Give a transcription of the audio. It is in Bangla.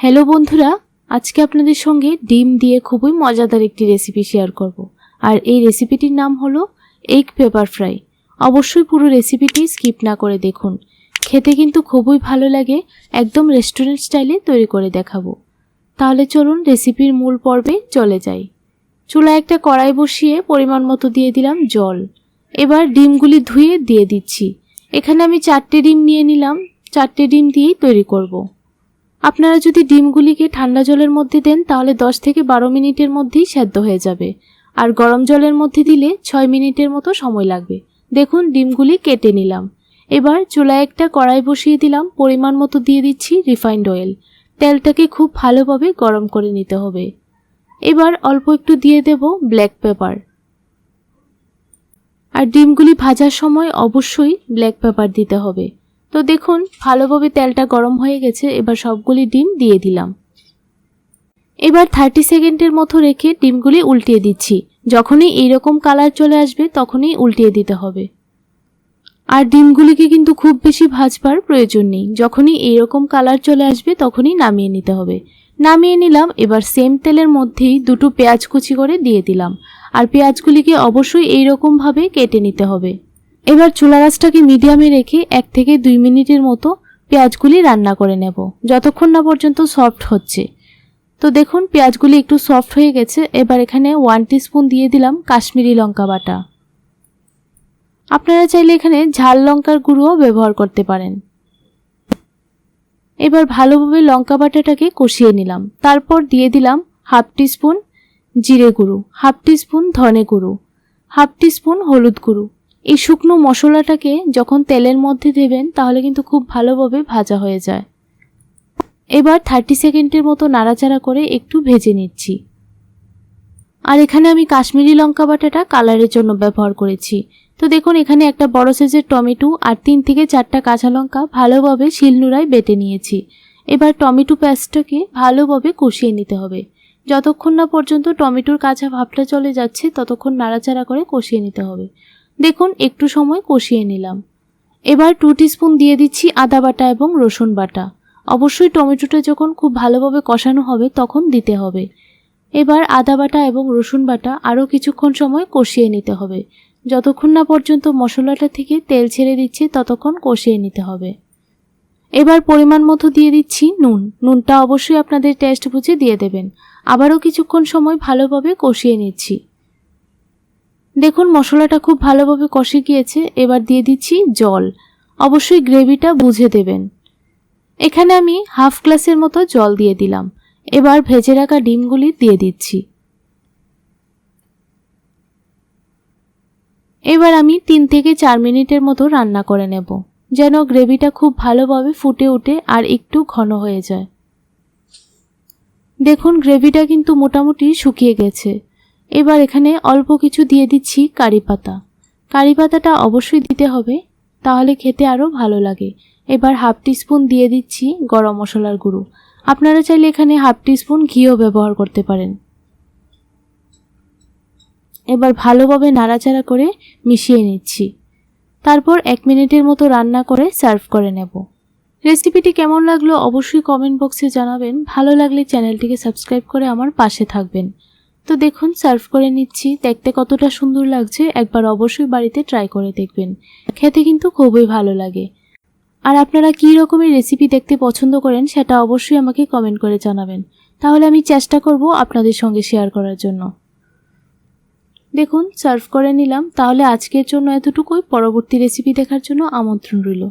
হ্যালো বন্ধুরা, আজকে আপনাদের সঙ্গে ডিম দিয়ে খুবই মজাদার একটি রেসিপি শেয়ার করব। আর এই রেসিপিটির নাম হলো এগ পেপার ফ্রাই। অবশ্যই পুরো রেসিপিটি স্কিপ না করে দেখুন। খেতে কিন্তু খুবই ভালো লাগে, একদম রেস্টুরেন্ট স্টাইলে তৈরি করে দেখাবো। তাহলে চলুন রেসিপির মূল পর্বে চলে যাই। চুলায় একটা কড়াই বসিয়ে পরিমাণ মতো দিয়ে দিলাম জল। এবার ডিমগুলি ধুয়ে দিয়ে দিচ্ছি। এখানে আমি 4টে ডিম নিয়ে নিলাম। 4টে ডিম দিয়েই তৈরি করব। আপনারা যদি ডিমগুলিকে ঠান্ডা জলের মধ্যে দেন তাহলে 10 থেকে 12 মিনিটের মধ্যেই সেদ্ধ হয়ে যাবে, আর গরম জলের মধ্যে দিলে 6 মিনিটের মতো সময় লাগবে। দেখুন ডিমগুলি কেটে নিলাম। এবার চুলায় একটা কড়াই বসিয়ে দিলাম, পরিমাণ মতো দিয়ে দিচ্ছি রিফাইন্ড অয়েল। তেলটাকে খুব ভালোভাবে গরম করে নিতে হবে। এবার অল্প একটু দিয়ে দেব ব্ল্যাক পেপার। আর ডিমগুলি ভাজার সময় অবশ্যই ব্ল্যাক পেপার দিতে হবে। তো দেখুন ভালোভাবে তেলটা গরম হয়ে গেছে। এবার সবগুলি ডিম দিয়ে দিলাম। এবার 30 সেকেন্ডের মতো রেখে ডিমগুলি উল্টিয়ে দিচ্ছি। যখনই এইরকম কালার চলে আসবে তখনই উল্টিয়ে দিতে হবে। আর ডিমগুলিকে কিন্তু খুব বেশি ভাজবার প্রয়োজন নেই। যখনই এইরকম কালার চলে আসবে তখনই নামিয়ে নিতে হবে। নামিয়ে নিলাম। এবার সেম তেলের মধ্যেই দুটো পেঁয়াজ কুচি করে দিয়ে দিলাম। আর পেঁয়াজগুলিকে অবশ্যই এইরকমভাবে কেটে নিতে হবে। এবার চুলা আঁচটাকে মিডিয়ামে রেখে 1 থেকে 2 মিনিটের মতো পেঁয়াজগুলি রান্না করে নেব, যতক্ষণ না পর্যন্ত সফট হচ্ছে। তো দেখুন পেঁয়াজগুলি একটু সফট হয়ে গেছে। এবার এখানে 1 টিস্পুন দিয়ে দিলাম কাশ্মীরি লঙ্কা বাটা। আপনারা চাইলে এখানে ঝাল লঙ্কার গুঁড়োও ব্যবহার করতে পারেন। এবার ভালোভাবে লঙ্কা বাটাটাকে কষিয়ে নিলাম। তারপর দিয়ে দিলাম 1/2 টিস্পুন জিরে গুঁড়ো, 1/2 টিস্পুন ধনে গুঁড়ো, 1/2 টিস্পুন হলুদ গুঁড়ো। এই শুকনো মশলাটাকে যখন তেলের মধ্যে দেবেন তাহলে কিন্তু খুব ভালোভাবে ভাজা হয়ে যায়। এবার 30 সেকেন্ডের মতো নাড়াচাড়া করে একটু ভেজে নিচ্ছি। আর এখানে আমি কাশ্মীরি লঙ্কা বাটাটা কালারের জন্য ব্যবহার করেছি। তো দেখুন এখানে একটা বড় সাইজের টমেটো আর 3 থেকে 4টা কাঁচা লঙ্কা ভালোভাবে শিলনোড়ায় বেটে নিয়েছি। এবার টমেটো পেস্টটাকে ভালোভাবে কষিয়ে নিতে হবে। যতক্ষণ না পর্যন্ত টমেটোর কাঁচা ভাবটা চলে যাচ্ছে ততক্ষণ নাড়াচাড়া করে কষিয়ে নিতে হবে। দেখুন একটু সময় কষিয়ে নিলাম। এবার 2 টিস্পুন দিয়ে দিচ্ছি আদা বাটা এবং রসুন বাটা। অবশ্যই টমেটোটা যখন খুব ভালোভাবে কষানো হবে তখন দিতে হবে। এবার আদা বাটা এবং রসুন বাটা আরও কিছুক্ষণ সময় কষিয়ে নিতে হবে। যতক্ষণ না পর্যন্ত মশলাটা থেকে তেল ছেড়ে দিচ্ছে ততক্ষণ কষিয়ে নিতে হবে। এবার পরিমাণ মতো দিয়ে দিচ্ছি নুন। নুনটা অবশ্যই আপনাদের টেস্ট বুঝে দিয়ে দেবেন। আবারও কিছুক্ষণ সময় ভালোভাবে কষিয়ে নিচ্ছি। দেখুন মশলাটা খুব ভালোভাবে কষে গিয়েছে। এবার দিয়ে দিচ্ছি জল। অবশ্যই গ্রেভিটা বুঝে দেবেন। এখানে আমি 1/2 গ্লাসের মতো জল দিয়ে দিলাম। এবার ভেজে রাখা ডিমগুলি দিয়ে দিচ্ছি। এবার আমি 3 থেকে 4 মিনিটের মতো রান্না করে নেব, যেন গ্রেভিটা খুব ভালোভাবে ফুটে ওঠে আর একটু ঘন হয়ে যায়। দেখুন গ্রেভিটা কিন্তু মোটামুটি শুকিয়ে গেছে। এবার এখানে অল্প কিছু দিয়ে দিচ্ছি কারি পাতা। কারি পাতাটা অবশ্যই দিতে হবে, তাহলে খেতে আরও ভালো লাগে। এবার 1/2 টিস্পুন দিয়ে দিচ্ছি গরম মশলার গুঁড়ো। আপনারা চাইলে এখানে 1/2 টিস্পুন ঘিও ব্যবহার করতে পারেন। এবার ভালোভাবে নাড়াচাড়া করে মিশিয়ে নিচ্ছি। তারপর 1 মিনিটের মতো রান্না করে সার্ভ করে নেব। রেসিপিটি কেমন লাগলো অবশ্যই কমেন্ট বক্সে জানাবেন। ভালো লাগলে চ্যানেলটিকে সাবস্ক্রাইব করে আমার পাশে থাকবেন। তো দেখুন সার্ভ করে নিচ্ছি। দেখতে কতটা সুন্দর লাগছে, একবার অবশ্যই বাড়িতে ট্রাই করে দেখবেন। খেতে কিন্তু খুবই ভালো লাগে। আর আপনারা কী রকমের রেসিপি দেখতে পছন্দ করেন সেটা অবশ্যই আমাকে কমেন্ট করে জানাবেন। তাহলে আমি চেষ্টা করব আপনাদের সঙ্গে শেয়ার করার জন্য। দেখুন সার্ভ করে নিলাম। তাহলে আজকের জন্য এতটুকুই। পরবর্তী রেসিপি দেখার জন্য আমন্ত্রণ রইল।